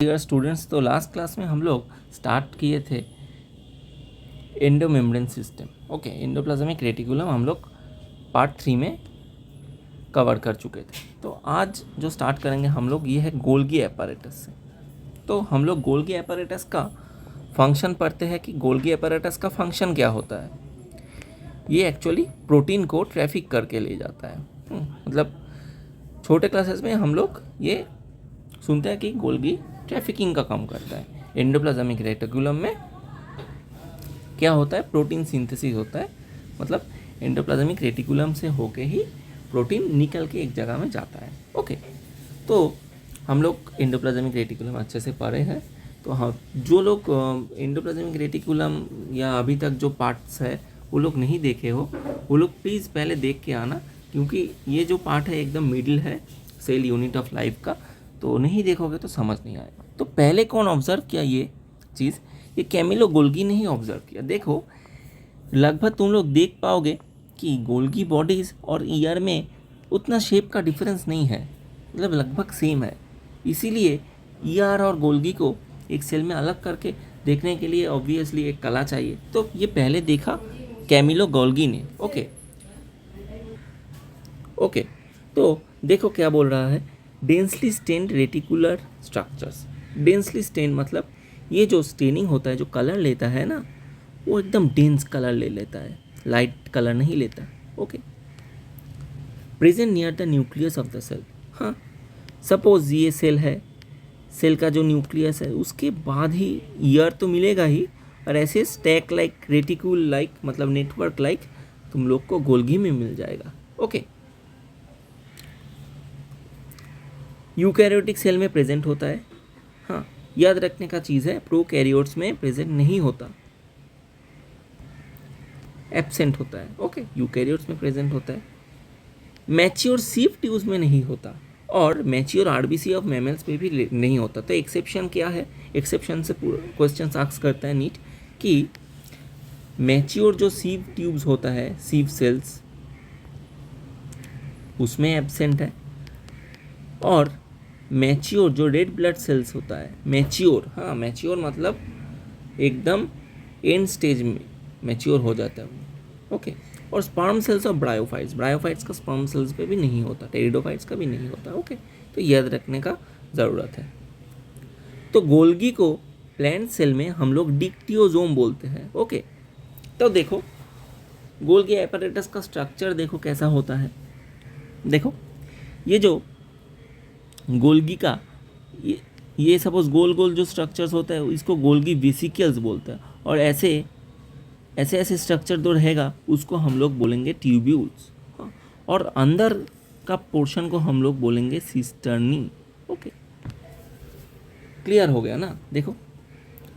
Dear students, तो last class में हम लोग स्टार्ट किए थे endomembrane system. Okay, endoplasmic reticulum हम लोग पार्ट 3 में कवर कर चुके थे। तो आज जो स्टार्ट करेंगे हम लोग ये है गोल्गी एपैरेटस से। तो हम लोग गोल्गी एपैरेटस का फंक्शन पढ़ते हैं कि गोल्गी एपैरेटस का फंक्शन क्या होता है। ये एक्चुअली प्रोटीन को ट्रैफिक करके ले जाता है। मतलब छोटे क्लासेस में हम लोग ये सुनते हैं कि गोल्गी ट्रैफिकिंग का काम करता है। एंडोप्लाज्मिक रेटिकुलम में क्या होता है, प्रोटीन सिंथेसिस होता है। मतलब एंडोप्लाज्मिक रेटिकुलम से होके ही प्रोटीन निकल के एक जगह में जाता है। ओके, तो हम लोग एंडोप्लाज्मिक रेटिकुलम अच्छे से पढ़े हैं। तो हाँ, जो लोग एंडोप्लाज्मिक रेटिकुलम या अभी तक जो पार्ट्स है वो लोग नहीं देखे हो, वो लोग प्लीज़ पहले देख के आना, क्योंकि ये जो पार्ट है एकदम मिडिल है सेल यूनिट ऑफ लाइफ का। तो नहीं देखोगे तो समझ नहीं आएगा। तो पहले कौन ऑब्जर्व किया ये चीज़? ये कैमिलो गोल्गी ने ही ऑब्जर्व किया। देखो, लगभग तुम लोग देख पाओगे कि गोल्गी बॉडीज़ और ईयर में उतना शेप का डिफरेंस नहीं है, मतलब लगभग सेम है। इसीलिए ईयर और गोल्गी को एक सेल में अलग करके देखने के लिए ऑब्वियसली एक कला चाहिए। तो ये पहले देखा कैमिलो गोल्गी ने। ओके, तो देखो क्या बोल रहा है, densely stained reticular structures. Densely stain मतलब ये जो स्टेनिंग होता है, जो कलर लेता है ना, वो एकदम डेंस कलर ले लेता है, लाइट कलर नहीं लेता। Okay, present near the nucleus of the cell. हाँ, सपोज ये सेल है, सेल का जो न्यूक्लियस है उसके बाद ही ईयर तो मिलेगा ही, और ऐसे स्टैक लाइक, रेटिकुल लाइक, मतलब नेटवर्क लाइक तुम लोग को गोल्गी में मिल जाएगा। ओके, यूकैरियोटिक सेल में प्रेजेंट होता है। हाँ, याद रखने का चीज़ है, प्रोकैरियोट्स में प्रेजेंट नहीं होता, एब्सेंट होता है। ओके, यूकैरियोट्स में प्रेजेंट होता है। मैच्योर सीव ट्यूब्स में नहीं होता, और मैच्योर आरबीसी ऑफ मैमल्स में भी नहीं होता। तो एक्सेप्शन क्या है? एक्सेप्शन से क्वेश्चन आस्क करता है नीट कि मैच्योर जो सीव ट्यूब्स होता है, सीव सेल्स, उसमें एब्सेंट है। और मैच्योर जो रेड ब्लड सेल्स होता है, मैच्योर, हाँ मैच्योर मतलब एकदम एंड स्टेज में मैच्योर हो जाता है वो। ओके, और स्पर्म सेल्स और ब्रायोफाइट्स, ब्रायोफाइट्स का स्पर्म सेल्स पे भी नहीं होता, टेरिडोफाइट्स का भी नहीं होता। ओके, तो याद रखने का ज़रूरत है। तो गोल्गी को प्लांट सेल में हम लोग डिक्टियोजोम बोलते हैं। ओके, तो देखो गोल्गी एपैरेटस का स्ट्रक्चर देखो कैसा होता है। देखो, ये जो गोल्गी का ये सपोज गोल गोल जो स्ट्रक्चर्स होता है इसको गोल्गी वेसिकल्स बोलते हैं, और ऐसे ऐसे स्ट्रक्चर जो रहेगा उसको हम लोग बोलेंगे ट्यूब्यूल्स। हाँ, और अंदर का पोर्शन को हम लोग बोलेंगे सिस्टर्नी। ओके, क्लियर हो गया ना? देखो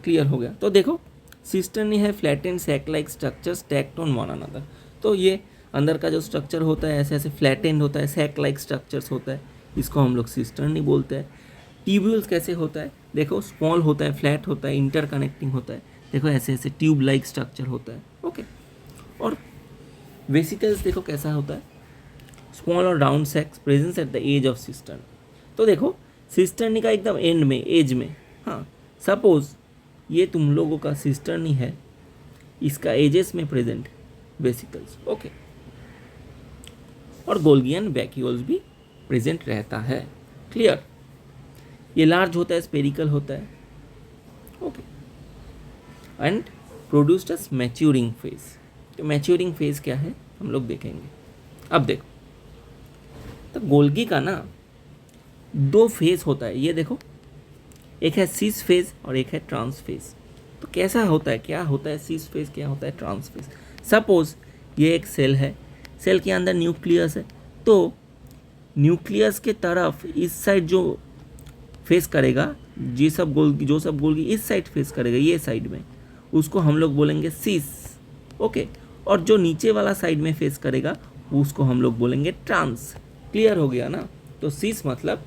क्लियर हो गया। तो देखो, सिस्टर्नी है flattened sac like structure stacked on one another. तो ये अंदर का जो स्ट्रक्चर होता है ऐसे ऐसे फ्लैटेंड होता है, सैक लाइक स्ट्रक्चर्स होता है, इसको हम लोग सिस्टर्नी बोलते हैं। ट्यूब्यूल्स कैसे होता है? देखो, स्मॉल होता है, फ्लैट होता है, इंटरकनेक्टिंग होता है। देखो ऐसे ऐसे ट्यूब लाइक स्ट्रक्चर होता है। ओके, और वेसिकल्स देखो कैसा होता है, स्मॉल और round sacs presence at the edge of cistern. तो देखो सिस्टर्नी का एकदम एंड में, एज में। हाँ, सपोज ये तुम लोगों का सिस्टर्नी है, इसका एजेस में प्रेजेंट वेसिकल्स। ओके, और गोल्गियन वैक्यूल्स भी प्रेजेंट रहता है। क्लियर? ये लार्ज होता है, स्पेरिकल होता है। Okay, and produced as maturing phase. तो मैच्योरिंग फेज क्या है हम लोग देखेंगे। अब देखो, तो गोल्गी का ना 2 फेज होता है। ये देखो, एक है सीस फेज और एक है ट्रांस फेज। तो कैसा होता है, क्या होता है सीस फेज, क्या होता है ट्रांस फेज? सपोज ये एक सेल है, सेल के अंदर न्यूक्लियस है, तो न्यूक्लियस के तरफ इस साइड जो फेस करेगा, जो सब गोल्गी इस साइड फेस करेगा, ये साइड में, उसको हम लोग बोलेंगे सीस। ओके, और जो नीचे वाला साइड में फेस करेगा उसको हम लोग बोलेंगे ट्रांस। क्लियर हो गया ना? तो सीस मतलब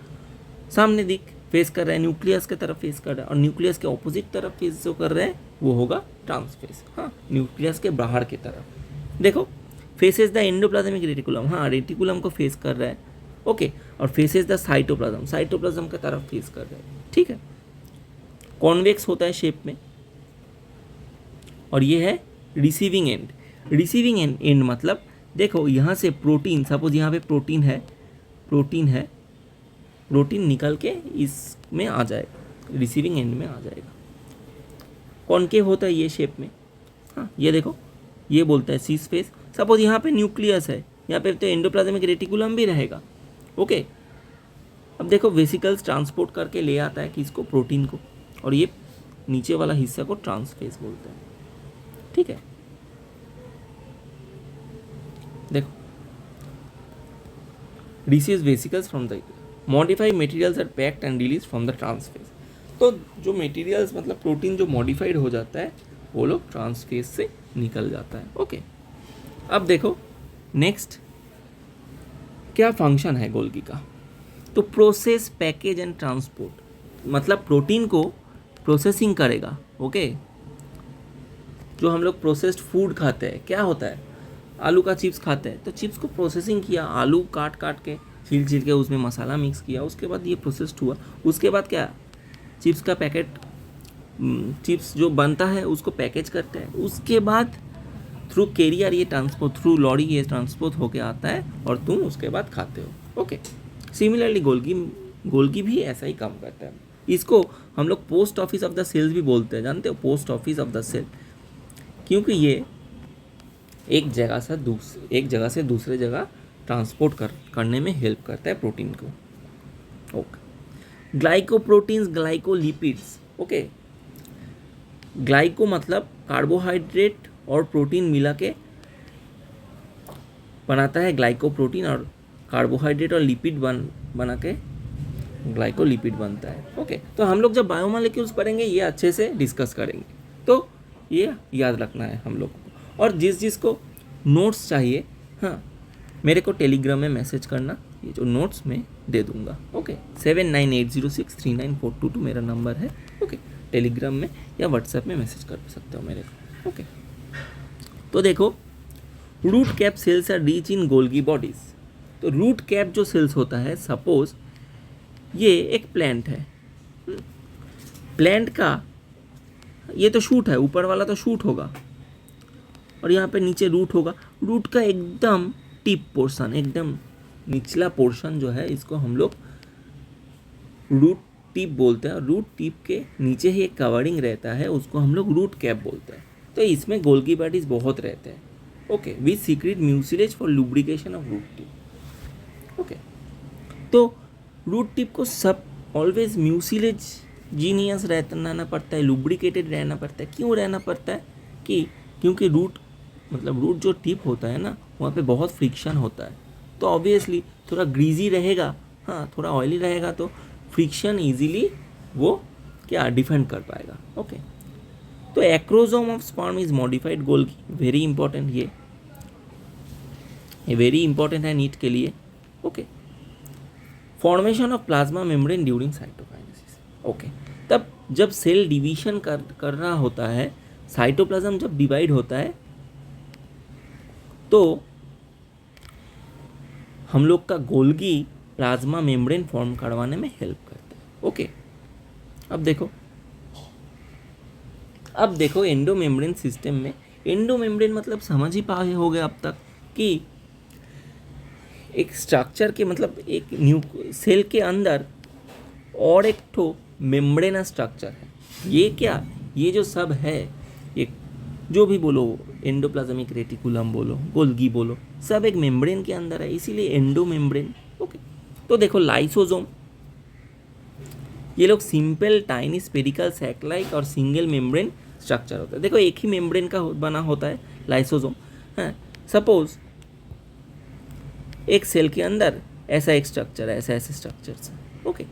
सामने दिख फेस कर रहा है, न्यूक्लियस के तरफ फेस कर रहा है, और न्यूक्लियस के ऑपोजिट तरफ फेस जो कर रहे हैं वो होगा ट्रांस फेस। हाँ, न्यूक्लियस के बाहर की तरफ। देखो, फेसेस द एंडोप्लाज्मिक रेटिकुलम, हाँ रेटिकुलम को फेस कर रहा है। ओके, और फेसेस द साइटोप्लाज्म, साइटोप्लाज्म की तरफ फेस कर रहा है। ठीक है, कॉन्वेक्स होता है शेप में, और ये है रिसीविंग एंड। रिसीविंग एंड मतलब देखो यहाँ से प्रोटीन, सपोज यहाँ पे प्रोटीन है, प्रोटीन निकल के इसमें आ जाएगा, रिसीविंग एंड में आ जाएगा। कॉनकेव होता है ये शेप में, हाँ ये देखो, ये बोलता है सीस फेस। सपोज यहाँ पे न्यूक्लियस है, यहाँ पे तो एंडोप्लाज्मिक रेटिकुलम भी रहेगा। ओके, अब देखो वेसिकल्स ट्रांसपोर्ट करके ले आता है किसको, प्रोटीन को, और ये नीचे वाला हिस्सा को ट्रांसफेस बोलते हैं। ठीक है, देखो receives vesicles from the modified materials are packed and release from the trans face. तो जो मटेरियल्स मतलब प्रोटीन जो मॉडिफाइड हो जाता है वो लोग ट्रांसफेस से निकल जाता है। ओके, अब देखो नेक्स्ट क्या फंक्शन है गोल्गी का। तो प्रोसेस, पैकेज एंड ट्रांसपोर्ट, मतलब प्रोटीन को प्रोसेसिंग करेगा। ओके, जो हम लोग प्रोसेस्ड फूड खाते हैं, क्या होता है, आलू का चिप्स खाते हैं, तो चिप्स को प्रोसेसिंग किया, आलू काट के छील के उसमें मसाला मिक्स किया, उसके बाद ये प्रोसेस्ड हुआ। उसके बाद क्या, चिप्स का पैकेट, चिप्स जो बनता है उसको पैकेज करते हैं, उसके बाद थ्रू कैरियर ये ट्रांसपोर्ट, थ्रू लॉरी ये ट्रांसपोर्ट होके आता है और तुम उसके बाद खाते हो। ओके, सिमिलरली गोल्गी भी ऐसा ही काम करता है। इसको हम लोग post office of the cells भी बोलते हैं, जानते हो, post office of the cell, क्योंकि ये एक जगह से दूसरे जगह ट्रांसपोर्ट करने में हेल्प करता है प्रोटीन को। Okay, glycoproteins, glycolipids. Okay, glyco मतलब कार्बोहाइड्रेट और प्रोटीन मिला के बनाता है ग्लाइकोप्रोटीन, और कार्बोहाइड्रेट और लिपिड बना के ग्लाइकोलिपिड बनता है। ओके, तो हम लोग जब बायोमोलिक्यूल्स पढ़ेंगे ये अच्छे से डिस्कस करेंगे, तो ये याद रखना है हम लोग को। और जिसको नोट्स चाहिए, हाँ मेरे को टेलीग्राम में मैसेज करना, ये जो नोट्स मैं दे दूंगा। ओके, 7980639422 मेरा नंबर है। ओके, टेलीग्राम में या व्हाट्सएप में मैसेज कर सकते हो मेरे को। ओके, तो देखो root cap cells are rich in Golgi bodies. तो रूट कैप जो सेल्स होता है, सपोज ये एक प्लांट है, प्लांट का ये तो शूट है, ऊपर वाला तो शूट होगा और यहाँ पे नीचे रूट होगा। रूट का एकदम टिप पोर्शन, एकदम निचला पोर्शन जो है, इसको हम लोग रूट टिप बोलते हैं, और रूट टिप के नीचे ही एक कवरिंग रहता है, उसको हम लोग रूट कैप बोलते हैं। तो इसमें गोल्गी बॉडीज बहुत रहते हैं। Okay, we secrete mucilage for lubrication of root tip. Okay, तो रूट टिप को सब ऑलवेज म्यूसिलेज जीनियस रहना पड़ता है, लुब्रिकेटेड रहना पड़ता है। क्यों रहना पड़ता है क्योंकि रूट जो टिप होता है ना, वहाँ पे बहुत फ्रिक्शन होता है, तो ऑब्वियसली थोड़ा ग्रीजी रहेगा, हाँ थोड़ा ऑयली रहेगा, तो फ्रिक्शन इजीली वो क्या डिफेंड कर पाएगा। ओके, तो acrosome of sperm is modified Golgi, very important, ये वेरी इंपॉर्टेंट है नीट के लिए। Okay, formation of plasma membrane during cytokinesis. Okay, तब जब सेल डिवीजन कर रहा होता है, साइटोप्लाज्म जब डिवाइड होता है, तो हम लोग का गोल्गी प्लाज्मा मेम्ब्रेन फॉर्म करवाने में हेल्प करता है। ओके, अब देखो एंडोमेम्ब्रेन सिस्टम में, एंडोमेम्ब्रेन मतलब समझ ही पाए होगे अब तक कि एक स्ट्रक्चर के मतलब एक सेल के अंदर और एक ठो मेम्ब्रेना स्ट्रक्चर है। ये क्या, ये जो सब है, ये जो भी बोलो, एंडोप्लाज्मिक रेटिकुलम बोलो, गोल्गी बोलो, सब एक मेम्ब्रेन के अंदर है, इसीलिए एंडोमेम्ब्रेन। ओके, तो देखो लाइसोसोम, ये लोग simple tiny spherical sac like और सिंगल मेम्ब्रेन स्ट्रक्चर होता है। देखो एक ही मेम्ब्रेन का बना होता है लाइसोसोम। हाँ, सपोज एक सेल के अंदर ऐसा एक स्ट्रक्चर है, ऐसे स्ट्रक्चर्स है। ओके,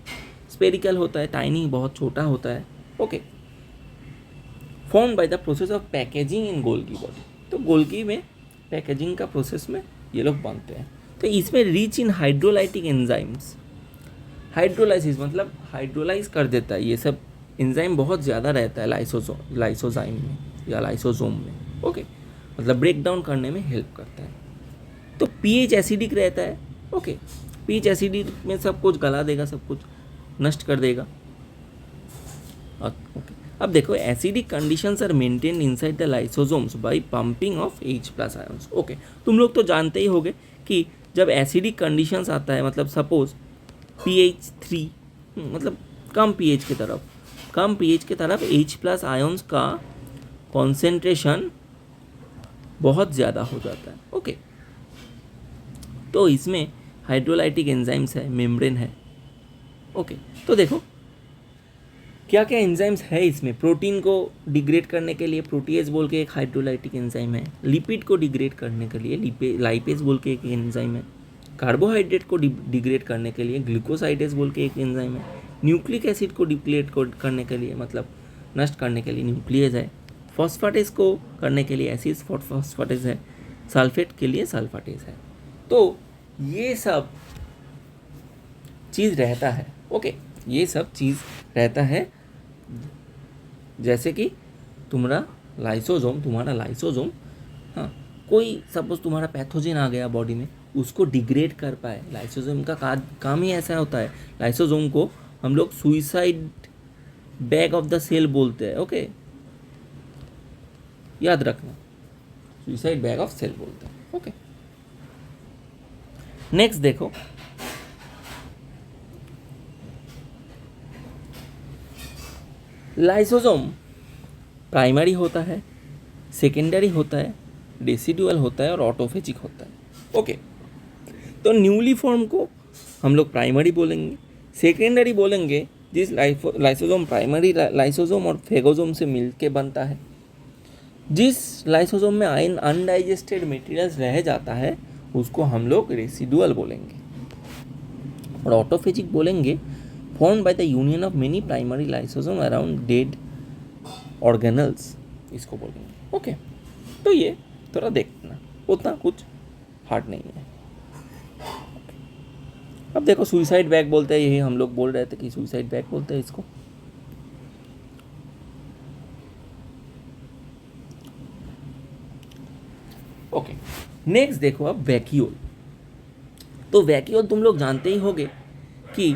स्पेरिकल होता है, टाइनी बहुत छोटा होता है। Okay, form by the process of packaging in Golgi body. तो गोल्गी में पैकेजिंग का प्रोसेस में ये लोग बनते हैं। तो इसमें rich in hydrolytic enzymes, hydrolysis मतलब हाइड्रोलाइज कर देता है, ये सब एंजाइम बहुत ज़्यादा रहता है लाइसोजाइम में या लाइसोसोम में। ओके, मतलब ब्रेक डाउन करने में हेल्प करता है। तो पीएच एसिडिक रहता है। ओके, पीएच एसिडिक में सब कुछ गला देगा, सब कुछ नष्ट कर देगा। ओके, अब देखो acidic conditions are maintained inside the lysosomes by pumping of H+ ions. Okay, तुम लोग तो जानते ही होगे कि जब एसिडिक कंडीशंस आता है मतलब सपोज pH 3, मतलब कम pH की तरफ H+ आयंस का कॉन्सेंट्रेशन बहुत ज़्यादा हो जाता है। ओके, तो इसमें हाइड्रोलाइटिक एंजाइम्स है, मेम्ब्रेन है। ओके, तो देखो क्या क्या एंजाइम्स है इसमें। प्रोटीन को डिग्रेड करने के लिए प्रोटीएज बोल के एक हाइड्रोलाइटिक एंजाइम है। लिपिड को डिग्रेड करने के लिए लाइपेज बोल के एक एंजाइम है। कार्बोहाइड्रेट को डिग्रेड करने के लिए ग्लूकोसाइडेज बोल के एक एंजाइम है। न्यूक्लिक एसिड को डिग्रेड करने के लिए मतलब नष्ट करने के लिए न्यूक्लियस है। फॉस्फेटेज को करने के लिए एसिड फॉस्फेटेज है। सल्फेट के लिए सल्फाटेज है। तो ये सब चीज़ रहता है। ओके, ये सब चीज़ रहता है। जैसे कि तुम्हारा लाइसोसोम, हाँ, कोई सपोज तुम्हारा पैथोजन आ गया बॉडी में, उसको डिग्रेड कर पाए। लाइसोसोम का काम ही ऐसा होता है। लाइसोसोम को हम लोग suicide bag of the cell बोलते हैं। ओके, याद रखना, सुइसाइड बैग ऑफ सेल बोलते हैं। ओके, नेक्स्ट देखो, लाइसोसोम प्राइमरी होता है, सेकेंडरी होता है, रेसिडुअल होता है और ऑटोफेजिक होता है। ओके, तो न्यूली फॉर्म को हम लोग प्राइमरी बोलेंगे, सेकेंडरी बोलेंगे जिस लाइसोसोम प्राइमरी लाइसोसोम और फेगोसोम से मिलके बनता है। जिस लाइसोसोम में अनडाइजेस्टेड मटेरियल्स रह जाता है उसको हम लोग रेसिडुअल बोलेंगे। और ऑटोफेजिक बोलेंगे formed by the union of many primary lysosome around dead organelles, इसको बोलेंगे। ओके, तो ये थोड़ा देखना, उतना कुछ हार्ड नहीं है। अब देखो सुइसाइड बैग बोलते हैं, यही हम लोग बोल रहे थे कि सुइसाइड बैग बोलते हैं इसको। ओके, नेक्स्ट देखो अब वैक्यूल। तो वैक्यूल तुम लोग जानते ही होगे कि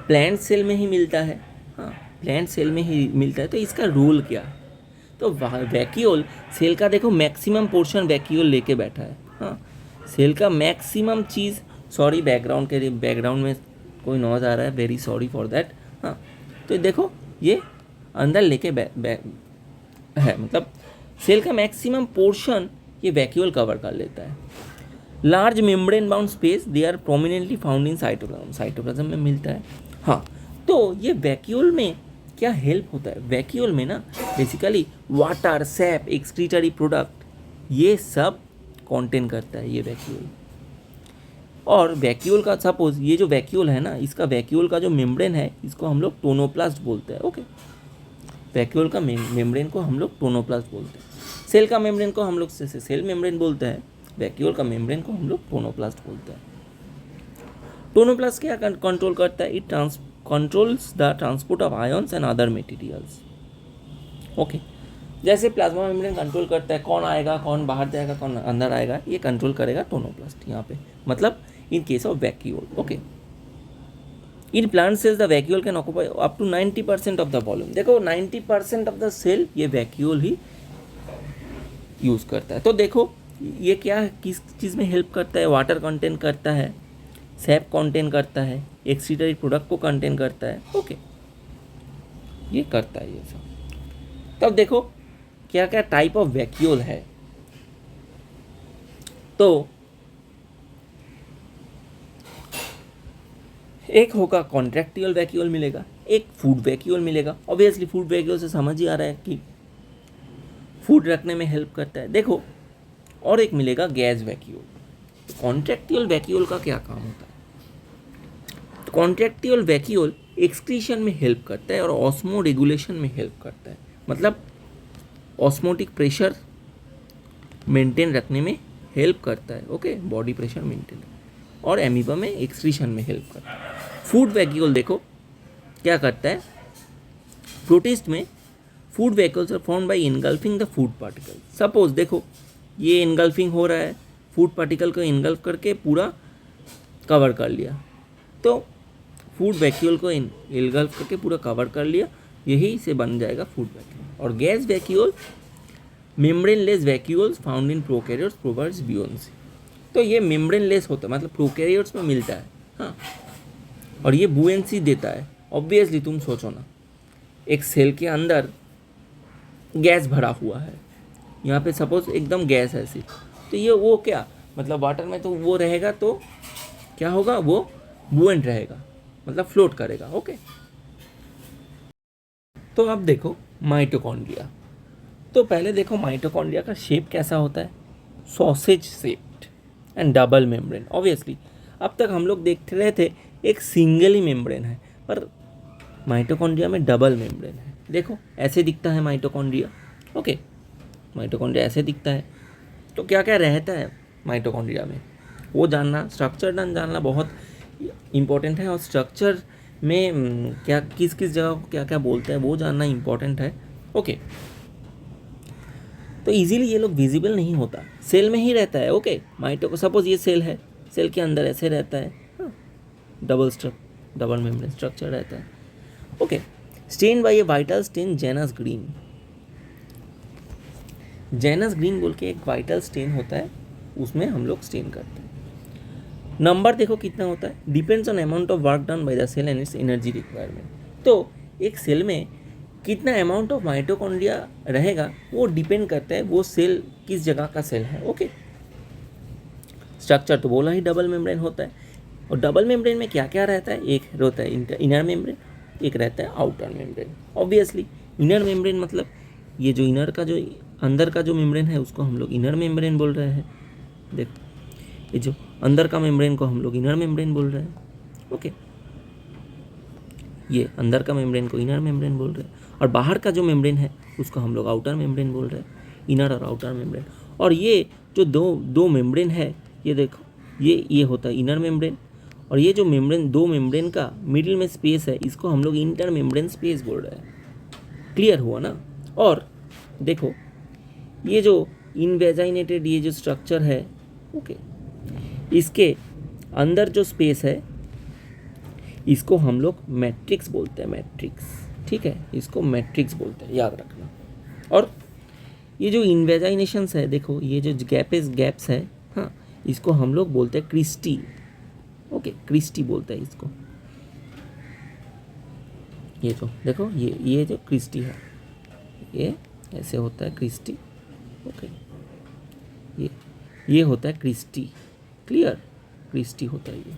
प्लांट सेल में ही मिलता है। हाँ, प्लांट सेल में ही मिलता है। तो इसका रोल क्या है? तो वैक्यूल सेल का देखो मैक्सिमम पोर्शन वैक्यूल लेके बैठा है। हाँ, सेल का मैक्सिमम चीज़, सॉरी बैकग्राउंड में कोई नॉइज़ आ रहा है, वेरी सॉरी फॉर दैट। हाँ, तो देखो ये अंदर लेके है, मतलब सेल का मैक्सिमम पोर्शन ये वैक्यूल कवर कर लेता है। Large membrane bound space they are prominently found in cytoplasm में मिलता है। हाँ, तो ये वैक्यूल में क्या हेल्प होता है? वैक्यूल में ना basically water, SAP, excretory product, ये सब कंटेन करता है ये वैक्यूल। और वैक्यूल का सपोज ये जो वैक्यूल है ना, इसका वैक्यूल का जो मेम्ब्रेन है इसको हम लोग टोनोप्लास्ट बोलते हैं। ओके, वैक्यूल का मेम्ब्रेन को हम लोग टोनोप्लास्ट बोलते हैं। सेल का मेम्ब्रेन को हम लोग सेल मेम्ब्रेन बोलते हैं। वैक्यूल का मेम्ब्रेन को हम लोग टोनोप्लास्ट बोलते हैं। टोनोप्लास्ट क्या कंट्रोल करता है? It controls the transport of ions and other materials. Okay, जैसे प्लाज्मा मेम्ब्रेन कंट्रोल करता है कौन आएगा, कौन बाहर जाएगा, कौन अंदर आएगा, ये कंट्रोल करेगा टोनोप्लास्ट यहाँ पे, मतलब in case of vacuole. Okay, in plant cells the vacuole can occupy up to 90% of the volume. देखो 90% ऑफ द सेल ये वैक्यूल ही यूज़ करता है। तो देखो ये क्या किस चीज़ में हेल्प करता है? वाटर कंटेन करता है, सैप कंटेन करता है, एक्सक्रीटरी प्रोडक्ट को कंटेन करता है। ओके, ये करता है ये सब। तब देखो क्या क्या टाइप ऑफ वैक्यूल है। तो एक होगा कॉन्ट्रैक्टियल वैक्यूल मिलेगा, एक फूड वैक्यूल मिलेगा। ऑब्वियसली फूड वैक्यूल से समझ ही आ रहा है कि फूड रखने में हेल्प करता है। देखो, और एक मिलेगा गैस वैक्यूल। कॉन्ट्रैक्टियल वैक्यूल का क्या काम होता है? कॉन्ट्रैक्टियल वैक्यूल एक्सक्रीशन में हेल्प करता है और ऑस्मो रेगुलेशन में हेल्प करता है, मतलब ऑस्मोटिक प्रेशर मेंटेन रखने में हेल्प करता है। ओके, बॉडी प्रेशर मेंटेन, और एमीबा में एक्सक्रीशन में हेल्प करता है। फूड वैक्यूल देखो क्या करता है? प्रोटिस्ट में food vacuoles are formed by engulfing the food particle. Suppose देखो ये इनगल्फिंग हो रहा है, फूड पार्टिकल को इनगल्फ करके पूरा कवर कर लिया, तो फूड वैक्यूल को इनगल्फ करके पूरा कवर कर लिया, यही से बन जाएगा फूड वैक्यूल। और gas vacuole membraneless vacuoles found in prokaryotes provides buoyancy. तो ये मेम्ब्रेनलेस होता है, मतलब प्रोकैरियोट्स में मिलता है, हाँ, और ये बुओयंसी देता है। ऑब्वियसली तुम सोचो ना, एक सेल के अंदर गैस भरा हुआ है, यहाँ पे सपोज एकदम गैस है सिर्फ, तो ये वो क्या मतलब वाटर में तो वो रहेगा, तो क्या होगा, वो बुएंट रहेगा, मतलब फ्लोट करेगा। ओके, तो अब देखो माइटोकॉन्ड्रिया। तो पहले देखो माइटोकॉन्ड्रिया का शेप कैसा होता है, sausage shaped and double membrane. Obviously अब तक हम लोग देख रहे थे एक सिंगल ही मेम्ब्रेन है, पर माइटोकॉन्ड्रिया में डबल मेम्ब्रेन है। देखो ऐसे दिखता है माइटोकॉन्ड्रिया। ओके, माइटोकॉन्ड्रिया ऐसे दिखता है। तो क्या क्या रहता है माइटोकॉन्ड्रिया में, वो जानना, स्ट्रक्चर जानना बहुत इम्पोर्टेंट है। और स्ट्रक्चर में क्या किस किस जगह को क्या क्या बोलते हैं वो जानना इम्पोर्टेंट है। ओके, तो इजीली ये लोग विजिबल नहीं होता, सेल में ही रहता है। ओके, माइटो सपोज ये सेल है, सेल के अंदर ऐसे रहता है, डबल मेम्ब्रेन स्ट्रक्चर रहता है। Okay, stain by a vital stain Janus green. Janus green बोल के एक वाइटल स्टेन होता है, उसमें हम लोग स्टेन करते हैं। नंबर देखो कितना होता है, depends on amount of work done by the cell and its energy requirement. तो एक सेल में कितना अमाउंट ऑफ माइटोकॉन्ड्रिया रहेगा वो डिपेंड करता है वो सेल किस जगह का सेल है। ओके, स्ट्रक्चर तो बोला ही डबल मेम्ब्रेन होता है, और डबल मेम्ब्रेन में क्या क्या रहता है, एक होता है इनर मेम्ब्रेन, एक रहता है outer membrane. Obviously inner membrane मतलब ये जो इनर का जो अंदर का जो मेम्ब्रेन है उसको हम लोग इनर मेम्ब्रेन बोल रहे हैं। देखो ये जो अंदर का मेम्ब्रेन को हम लोग इनर मेम्ब्रेन बोल रहे हैं। ओके, ये अंदर का मेम्ब्रेन को इनर मेम्ब्रेन बोल रहे हैं, और बाहर का जो मेम्ब्रेन है उसको हम लोग आउटर मेम्ब्रेन बोल रहे हैं, इनर और आउटर मेम्ब्रेन। और ये जो दो मेम्ब्रेन है, ये देखो ये होता है इनर मेम्ब्रेन, और ये जो मेम्ब्रेन दो मेम्ब्रेन का मिडिल में स्पेस है इसको हम लोग इंटर मेम्ब्रेन स्पेस बोल रहे हैं। क्लियर हुआ ना। और देखो ये जो इनवेजाइनेटेड ये जो स्ट्रक्चर है, ओके, इसके अंदर जो स्पेस है इसको हम लोग मैट्रिक्स बोलते हैं, मैट्रिक्स। ठीक है, इसको मैट्रिक्स बोलते हैं, याद रखना। और ये जो इनवेजाइनेशंस है, देखो ये जो गैप्स है, हाँ, इसको हम लोग बोलते हैं क्रिस्टी। ओके, क्रिस्टी बोलते हैं इसको। ये जो देखो ये जो क्रिस्टी है, ये ऐसे होता है क्रिस्टी। ओके, ये होता है क्रिस्टी। क्लियर, क्रिस्टी होता है ये।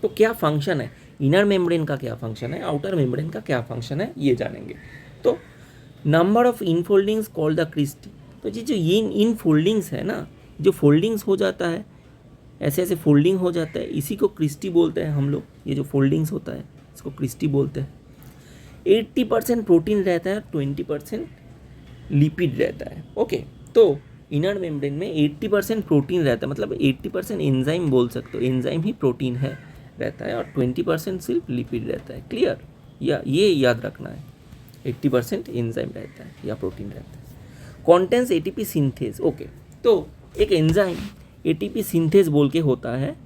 तो क्या फंक्शन है इनर मेम्ब्रेन का, क्या फंक्शन है आउटर मेम्ब्रेन का, क्या फंक्शन है, ये जानेंगे। तो number of infoldings called the cristae. तो ये जो इनफोल्डिंग्स है ना, जो फोल्डिंग्स हो जाता है, ऐसे ऐसे फोल्डिंग हो जाता है, इसी को क्रिस्टी बोलते हैं हम लोग। ये जो फोल्डिंग्स होता है इसको क्रिस्टी बोलते हैं। 80% प्रोटीन रहता है, 20% लिपिड रहता है। ओके, तो इनर मेम्ब्रेन में 80% प्रोटीन रहता है, मतलब 80% एंजाइम बोल सकते हो, एंजाइम ही प्रोटीन है रहता है, और 20% सिर्फ लिपिड रहता है। क्लियर, या ये याद रखना है, 80% एंजाइम रहता है या प्रोटीन रहता है। Contains ATP synthase. ओके, तो एक एंजाइम एटीपी सिंथेज बोल के होता है।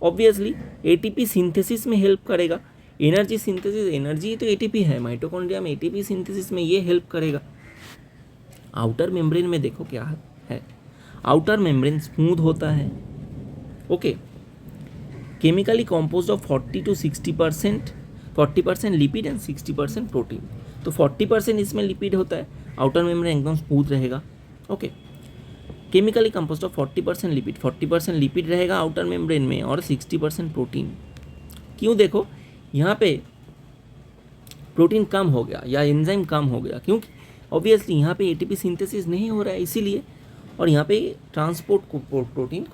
ऑब्वियसली एटीपी सिंथेसिस में हेल्प करेगा, एनर्जी सिंथेसिस, एनर्जी तो एटीपी है, माइटोकॉन्ड्रिया में एटीपी सिंथेसिस में ये हेल्प करेगा। आउटर मेम्ब्रेन में देखो क्या है, आउटर मेम्ब्रेन स्मूथ होता है। Okay, chemically compose of 40% lipid and 60% protein. तो 40% इसमें लिपिड होता है, आउटर मेम्ब्रेन एकदम स्मूथ रहेगा। Okay, chemically compose of 40% lipid, 40% lipid रहेगा आउटर मेम्ब्रेन में, और 60% प्रोटीन। क्यों, देखो यहाँ पे प्रोटीन कम हो गया या एंजाइम कम हो गया, क्योंकि ऑब्वियसली यहाँ पे एटीपी सिंथेसिस नहीं हो रहा है इसीलिए, और यहाँ पे ट्रांसपोर्ट को प्रोटीन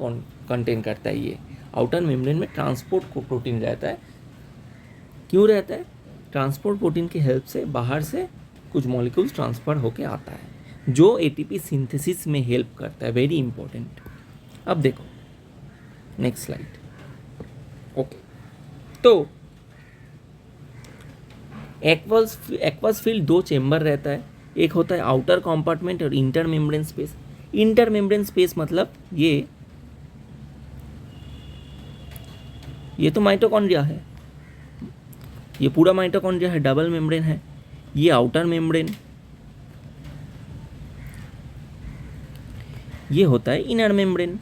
कंटेन करता है। ये आउटर मेम्ब्रेन में ट्रांसपोर्ट को प्रोटीन रहता है। क्यों रहता है, ट्रांसपोर्ट प्रोटीन की हेल्प से बाहर से कुछ मॉलिक्यूल्स ट्रांसफर होके आता है, जो एटीपी सिंथेसिस में हेल्प करता है। Very important. अब देखो नेक्स्ट स्लाइड। ओके, तो एक्वस फील्ड 2 चेम्बर रहता है, एक होता है आउटर कंपार्टमेंट और inter membrane space. Inter membrane space मतलब ये तो माइटोकॉन्ड्रिया है, ये पूरा माइटोकॉन्ड्रिया है, डबल मेम्ब्रेन है। ये आउटर मेम्ब्रेन, ये होता है इनर मेम्ब्रेन,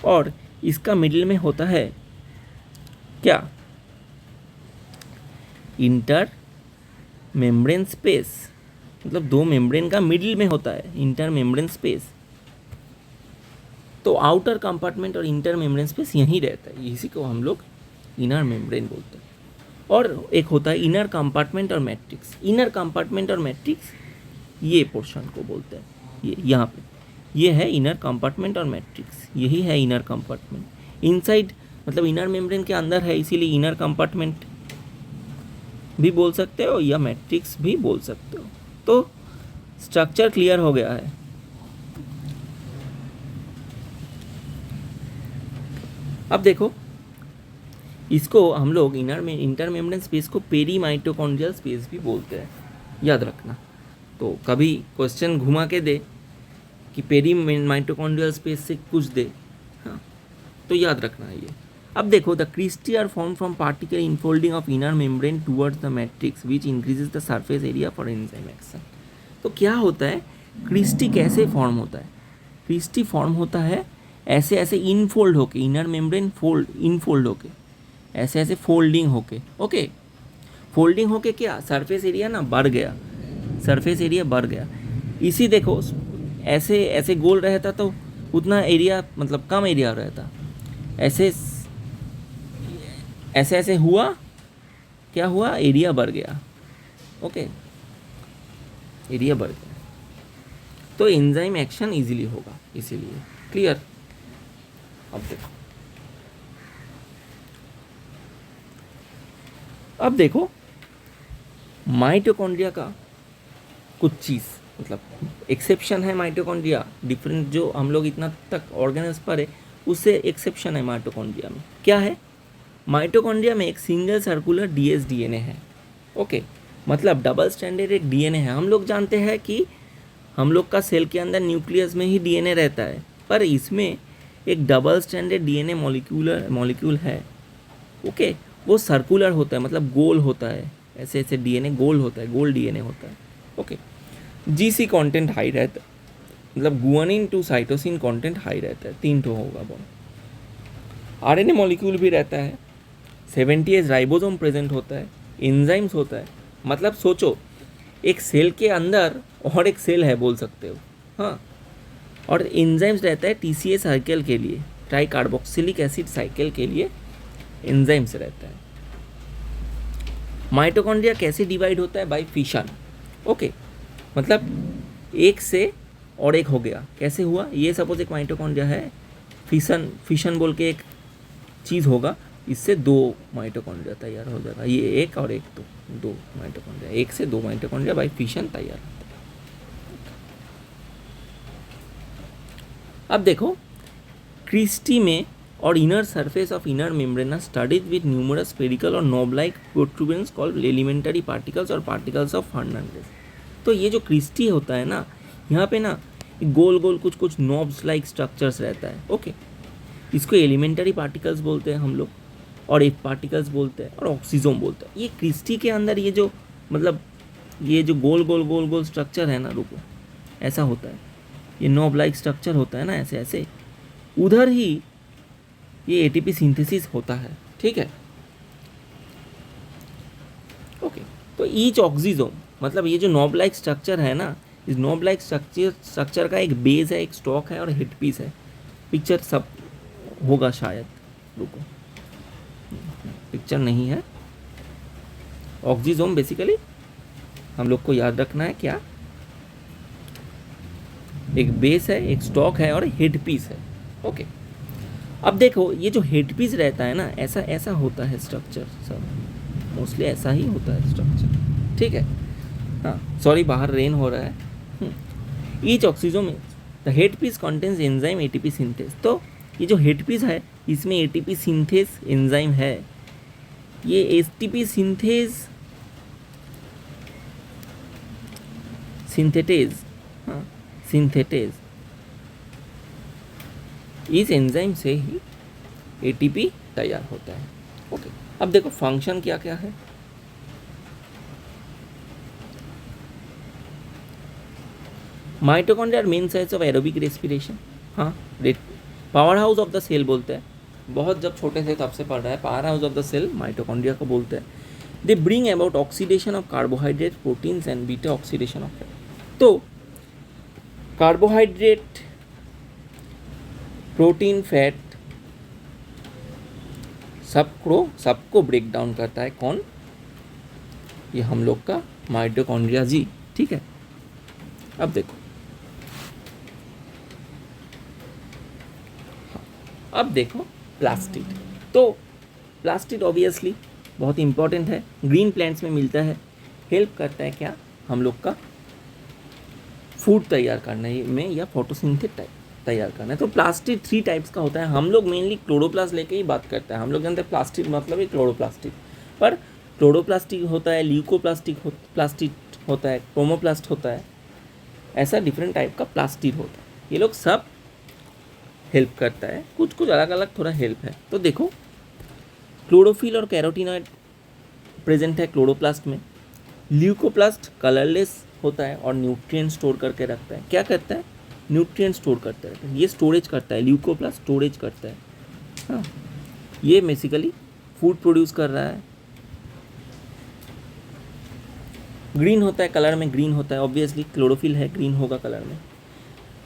और इसका मिडिल में होता है क्या, इंटर मेम्ब्रेन स्पेस, मतलब दो मेम्ब्रेन का मिडिल में होता है इंटर मेम्ब्रेन स्पेस। तो आउटर कंपार्टमेंट और इंटर मेम्ब्रेन स्पेस यहीं रहता है, इसी को हम लोग इनर मेम्ब्रेन बोलते हैं। और एक होता है इनर कंपार्टमेंट और मैट्रिक्स। इनर कंपार्टमेंट और मैट्रिक्स ये पोर्शन को बोलते हैं, ये यहाँ पे ये है इनर कंपार्टमेंट और मैट्रिक्स, यही है इनर कंपार्टमेंट। इनसाइड मतलब इनर मेम्ब्रेन के अंदर है, इसीलिए इनर कंपार्टमेंट भी बोल सकते हो या मैट्रिक्स भी बोल सकते हो। तो स्ट्रक्चर क्लियर हो गया है। अब देखो, इसको हम लोग इंटर मेम्ब्रेन स्पेस को पेरी माइटोकॉन्ड्रियल स्पेस भी बोलते हैं, याद रखना। तो कभी क्वेश्चन घुमा के दे कि पेरी माइटोकॉन्ड्रियल स्पेस से कुछ दे, हाँ, तो याद रखना है ये। अब देखो, the cristae are form from particle infolding of inner membrane towards the matrix which increases the surface area for enzyme action. तो क्या होता है, क्रिस्टी कैसे फॉर्म होता है? क्रिस्टी फॉर्म होता है ऐसे ऐसे इनफोल्ड होके, इनर मेम्ब्रेन फोल्ड इनफोल्ड होके, ऐसे ऐसे फोल्डिंग होके, ओके, फोल्डिंग होके क्या सरफेस एरिया ना बढ़ गया, सरफेस एरिया बढ़ गया। इसी देखो, ऐसे ऐसे गोल रहता तो उतना एरिया मतलब कम एरिया रहता, ऐसे ऐसे ऐसे हुआ, क्या हुआ, एरिया बढ़ गया, ओके, एरिया बढ़ गया, तो एंजाइम एक्शन इजीली होगा, इसीलिए। क्लियर? अब देखो माइटोकॉन्ड्रिया का कुछ चीज़, मतलब एक्सेप्शन है माइटोकॉन्ड्रिया, डिफरेंट जो हम लोग इतना तक ऑर्गेनेल्स पढ़े उससे एक्सेप्शन है माइटोकॉन्ड्रिया में। क्या है? माइटोकॉन्ड्रिया में एक सिंगल सर्कुलर डीएस डीएनए है, ओके, मतलब डबल स्टैंडर्ड एक डीएनए है। हम लोग जानते हैं कि हम लोग का सेल के अंदर न्यूक्लियस में ही डीएनए रहता है, पर इसमें एक डबल स्टैंडर्ड डीएनए मॉलिक्यूल है, ओके, वो सर्कुलर होता है, मतलब गोल होता है, ऐसे ऐसे डीएनए गोल होता है, गोल डीएनए होता है, ओके। जीसी कंटेंट हाई रहता है, मतलब guanine to cytosine content high रहता है, 3 ठो होगा बॉन्ड। आरएनए मॉलिक्यूल भी रहता है, 70 राइबोसोम प्रेजेंट होता है, एंजाइम्स होता है। मतलब सोचो, एक सेल के अंदर और एक सेल है बोल सकते हो, हाँ, और एंजाइम्स रहता है टीसीए साइकिल के लिए, ट्राई कार्बोक्सिलिक एसिड साइकिल के लिए एंजाइम्स रहता है। माइटोकॉन्ड्रिया कैसे डिवाइड होता है? बाय फिशन, ओके, मतलब एक से और एक हो गया, कैसे हुआ? ये सपोज एक माइटोकॉन्ड्रिया है, फिशन बोल के एक चीज़ होगा, इससे 2 माइटोकॉन्ड्रिया तैयार हो जाएगा, ये एक और एक, तो 2 माइटोकॉन्ड्रिया, एक से 2 माइटोकॉन्ड्रिया बाय फिशन तैयार होता है। अब देखो, क्रिस्टी में और inner surface of inner membrane studded with numerous spherical और knob like protuberances called elementary particles और पार्टिकल्स ऑफ फर्नांडिस। तो ये जो क्रिस्टी होता है ना, यहाँ पे ना गोल गोल कुछ कुछ नॉब्स लाइक स्ट्रक्चर्स रहता है, ओके, इसको एलिमेंटरी पार्टिकल्स बोलते हैं हम लोग, और एफ पार्टिकल्स बोलते हैं, और ऑक्सीजोम बोलते हैं। ये क्रिस्टी के अंदर ये जो मतलब ये जो गोल गोल गोल गोल स्ट्रक्चर है ना, रुको, ऐसा होता है, ये नॉब लाइक स्ट्रक्चर होता है ना, ऐसे ऐसे, उधर ही ये एटीपी सिंथेसिस होता है, ठीक है, ओके। तो ईच ऑक्सीजोम, मतलब ये जो नॉब लाइक स्ट्रक्चर है ना, इस नॉब लाइक स्ट्रक्चर का एक बेस है, एक स्टॉक है और हेड पीस है। पिक्चर सब होगा शायद, रुको, पिक्चर नहीं है। ऑक्सीजोम बेसिकली हम लोग को याद रखना है क्या, एक बेस है, एक स्टॉक है और हेड पीस है, ओके। अब देखो, ये जो हेड पीस रहता है ना, ऐसा ऐसा होता है स्ट्रक्चर, सब मोस्टली ऐसा ही होता है स्ट्रक्चर, ठीक है, हाँ, सॉरी बाहर रेन हो रहा है। ईच ऑक्सीजोम में the head piece contains enzyme ATP synthase. तो ये जो हेड पीस है, इसमें एटीपी सिंथेस एंजाइम है, ये एटीपी सिंथेस सिंथेटेज, हाँ, सिंथेटेज, इस एंजाइम से ही एटीपी तैयार होता है, ओके। अब देखो फंक्शन क्या क्या है, mitochondria are main sites of aerobic respiration. हाँ, power house of the cell बोलते हैं, बहुत जब छोटे थे तब से पढ़ रहा है, power house of the cell mitochondria को बोलते हैं। They bring about oxidation of carbohydrate, proteins and beta oxidation of fat. तो कार्बोहाइड्रेट, प्रोटीन, फैट सबको ब्रेक डाउन करता है कौन? ये हम लोग का माइटोकॉन्ड्रिया जी। ठीक है, अब देखो, अब देखो प्लास्टिड। तो प्लास्टिड ऑब्वियसली बहुत इंपॉर्टेंट है, ग्रीन प्लांट्स में मिलता है, हेल्प करता है क्या हम लोग का फूड तैयार करने में या फोटोसिंथेसिस तैयार करना है। तो प्लास्टिड 3 टाइप्स का होता है। हम लोग मेनली क्लोरोप्लास्ट लेके ही बात करते हैं। हम लोग जानते हैं प्लास्टिड मतलब ही क्लोरोप्लास्टिक, पर क्लोरोप्लास्टिक होता है, प्लास्टिक होता है, क्रोमोप्लास्ट होता है, ऐसा डिफरेंट टाइप का प्लास्टिड होता है। ये लोग सब हेल्प करता है, कुछ कुछ अलग अलग थोड़ा हेल्प है। तो देखो, क्लोरोफिल और कैरोटीनॉइड प्रेजेंट है क्लोरोप्लास्ट में। ल्यूकोप्लास्ट कलरलेस होता है और न्यूट्रिएंट स्टोर करके रखता है। क्या करता है? न्यूट्रिएंट स्टोर करता है, ये स्टोरेज करता है, ल्यूकोप्लास्ट स्टोरेज करता है। हाँ, ये बेसिकली फूड प्रोड्यूस कर रहा है। ग्रीन होता है, कलर में ग्रीन होता है, ऑब्वियसली क्लोरोफिल है, ग्रीन होगा कलर में।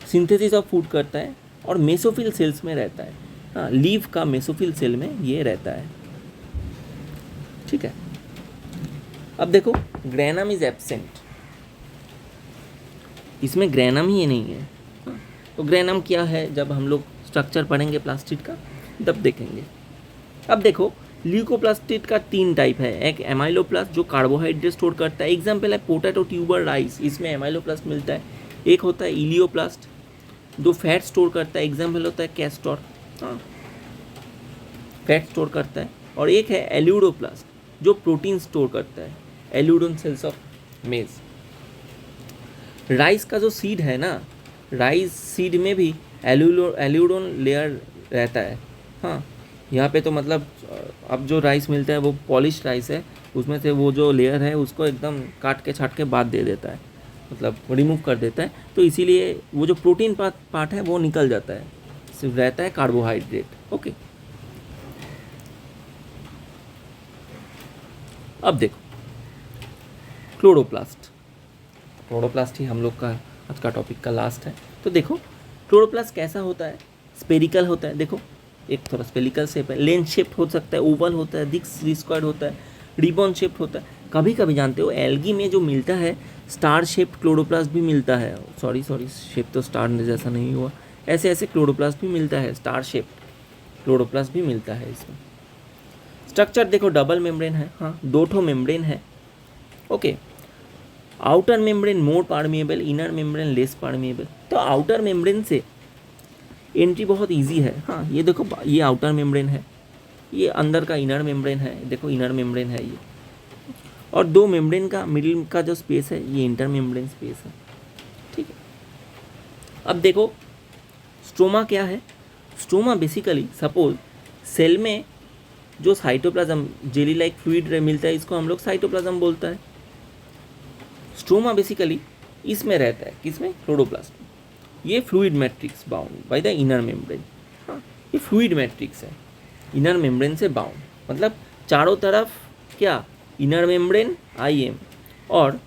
सिंथेसिस ऑफ फूड करता है और मेसोफिल सेल्स में रहता है। हाँ, लीफ का मेसोफिल सेल में ये रहता है। ठीक है, अब देखो ग्रैनम इज एब्सेंट, इसमें ग्रैनम ही नहीं है। हाँ, तो ग्रैनम क्या है, जब हम लोग स्ट्रक्चर पढ़ेंगे प्लास्टिड का तब देखेंगे। अब देखो, ल्यूकोप्लास्टिड का 3 टाइप है। एक एमाइलोप्लास्ट जो कार्बोहाइड्रेट स्टोर करता है, एग्जाम्पल है पोटैटो, ट्यूबर, राइस, इसमें एमाइलोप्लास्ट मिलता है। एक होता है इलियोप्लास्ट जो फैट स्टोर करता है, एग्जाम्पल होता है कैस्टोर, हाँ, फैट स्टोर करता है। और एक है एल्यूडोप्लास्ट जो प्रोटीन स्टोर करता है, एल्यूडोन सेल्स ऑफ मेज। राइस का जो सीड है ना, राइस सीड में भी एल्यूडोन लेयर रहता है। हाँ, यहाँ पे तो मतलब अब जो राइस मिलता है वो पॉलिश राइस है, उसमें से वो जो लेयर है उसको एकदम काट के छाट के बाद दे देता है, मतलब रिमूव कर देता है। तो इसीलिए वो जो प्रोटीन पार्ट है वो निकल जाता है, सिर्फ रहता है कार्बोहाइड्रेट। ओके, अब देखो क्लोरोप्लास्ट। क्लोरोप्लास्ट ही हम लोग का आज का टॉपिक का लास्ट है। तो देखो क्लोरोप्लास्ट कैसा होता है, स्पेरिकल होता है। देखो एक थोड़ा स्पेरिकल शेप है, लेंस शेप्ड हो सकता है, ओवल होता है, डिस्क स्क्वायर्ड होता है, रिबन शेप्ड होता है। कभी कभी जानते हो एल्गी में जो मिलता है स्टार शेप्ड क्लोरोप्लास्ट भी मिलता है। सॉरी शेप तो स्टार जैसा नहीं हुआ, ऐसे ऐसे क्लोरोप्लास्ट भी मिलता है, स्टार शेप्ड क्लोरोप्लास्ट भी मिलता है इसमें। स्ट्रक्चर देखो डबल मेम्ब्रेन है, हाँ 2 मेम्ब्रेन है। Okay, outer membrane more permeable, inner membrane less permeable. तो आउटर मेम्ब्रेन से एंट्री बहुत इजी है। हाँ, ये देखो ये आउटर मेम्ब्रेन है, ये अंदर का इनर मेम्ब्रेन है, देखो इनर मेम्ब्रेन है ये, और 2 मेम्ब्रेन का मिडिल का जो स्पेस है ये इंटर मेम्ब्रेन स्पेस है। ठीक है, अब देखो स्ट्रोमा क्या है। स्ट्रोमा बेसिकली सपोज सेल में जो साइटोप्लाज्म जेली लाइक फ्लूइड मिलता है, इसको हम लोग साइटोप्लाज्म बोलता है। स्ट्रोमा बेसिकली इसमें रहता है, किसमें? क्लोरोप्लास्ट में। ये fluid matrix bound by the inner membrane. हाँ, ये फ्लूइड मैट्रिक्स है, इनर मेम्ब्रेन से बाउंड, मतलब चारों तरफ क्या, इनर मेम्ब्रेन IM और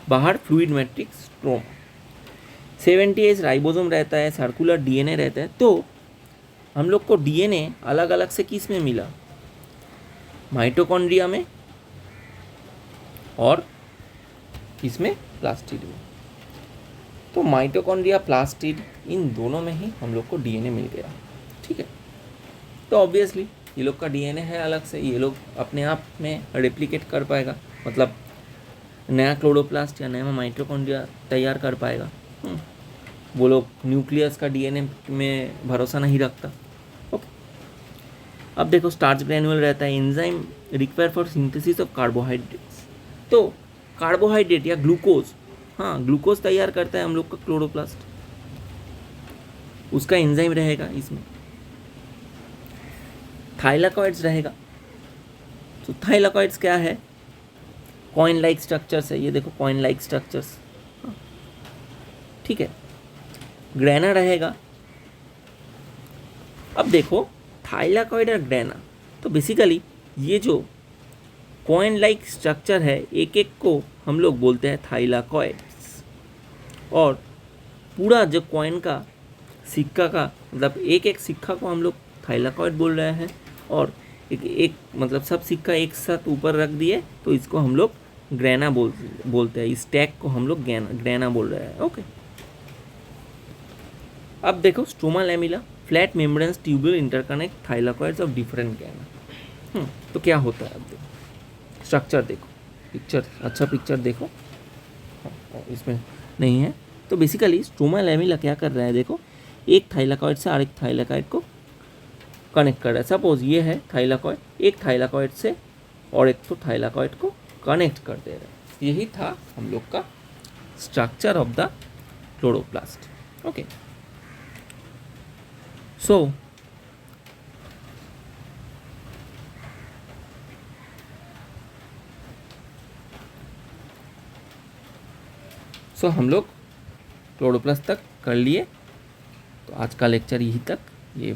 बाहर fluid matrix stroma. 70S ribosome रहता है, सर्कुलर DNA रहता है। तो हम लोग को DNA अलग अलग से किस में मिला? माइटोकॉन्ड्रिया में और किसमें? प्लास्टिड में। तो माइटोकॉन्ड्रिया, प्लास्टिड, इन दोनों में ही हम लोग को DNA मिल गया। ठीक है, तो ऑब्वियसली ये लोग का DNA है अलग से, ये लोग अपने आप में रेप्लिकेट कर पाएगा, मतलब नया क्लोरोप्लास्ट या नया माइटोकॉन्ड्रिया तैयार कर पाएगा। वो लोग न्यूक्लियस का DNA में भरोसा नहीं रखता। ओके, अब देखो स्टार्च ग्रैन्यूल रहता है, enzyme require for synthesis of carbohydrates. तो कार्बोहाइड्रेट या ग्लूकोज, हाँ ग्लूकोज तैयार करता है हम लोग का क्लोरोप्लास्ट, उसका एंजाइम रहेगा इसमें। थाइलाकॉइड्स रहेगा। तो थाइलाकॉइड्स क्या है? कॉइन लाइक स्ट्रक्चर्स है, ये देखो कॉइन लाइक स्ट्रक्चर्स। ठीक है, ग्रेना रहेगा। अब देखो थाइलाकॉइड और ग्रेना, तो बेसिकली ये जो कॉइन लाइक स्ट्रक्चर है, एक एक को हम लोग बोलते हैं थाइलाकॉइड्स, और पूरा जो कॉइन का सिक्का का मतलब एक एक सिक्का को हम लोग थाइलाकॉइड बोल रहे हैं, और एक मतलब सब सिक्का एक साथ ऊपर रख दिए तो इसको हम लोग ग्रेना बोलते हैं। इस टैग को हम लोग ग्रेना बोल रहे हैं। ओके, अब देखो stroma lamella, flat membranes tubule interconnect thylakoids of different grana. तो क्या होता है, अब देखो स्ट्रक्चर, देखो पिक्चर, अच्छा पिक्चर देखो, इसमें नहीं है। तो बेसिकली स्ट्रोमा लैमिला क्या कर रहा है, देखो एक थाइलाकॉइड से और एक थाइलाकॉइड को कनेक्ट कर रहा है। सपोज ये है थाइलाकॉइड, एक थाइलाकॉइड से और एक तो थाइलाकॉइड को कनेक्ट कर दे रहा है। यही था हम लोग का structure of the chloroplast. Okay, so हम लोग क्लोरोप्लास्ट तक कर लिए। तो आज का लेक्चर यही तक, ये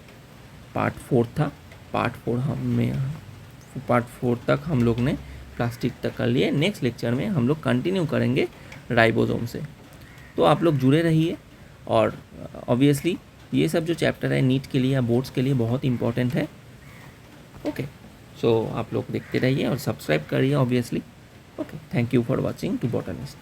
पार्ट 4 था। पार्ट 4 तक हम लोग ने प्लास्टिक तक कर लिए। नेक्स्ट लेक्चर में हम लोग कंटिन्यू करेंगे राइबोसोम से। तो आप लोग जुड़े रहिए, और ऑब्वियसली ये सब जो चैप्टर है नीट के लिए या बोर्ड्स के लिए बहुत इंपॉर्टेंट है। ओके, सो आप लोग देखते रहिए और सब्सक्राइब करिए obviously. Okay, thank you for watching to botanist.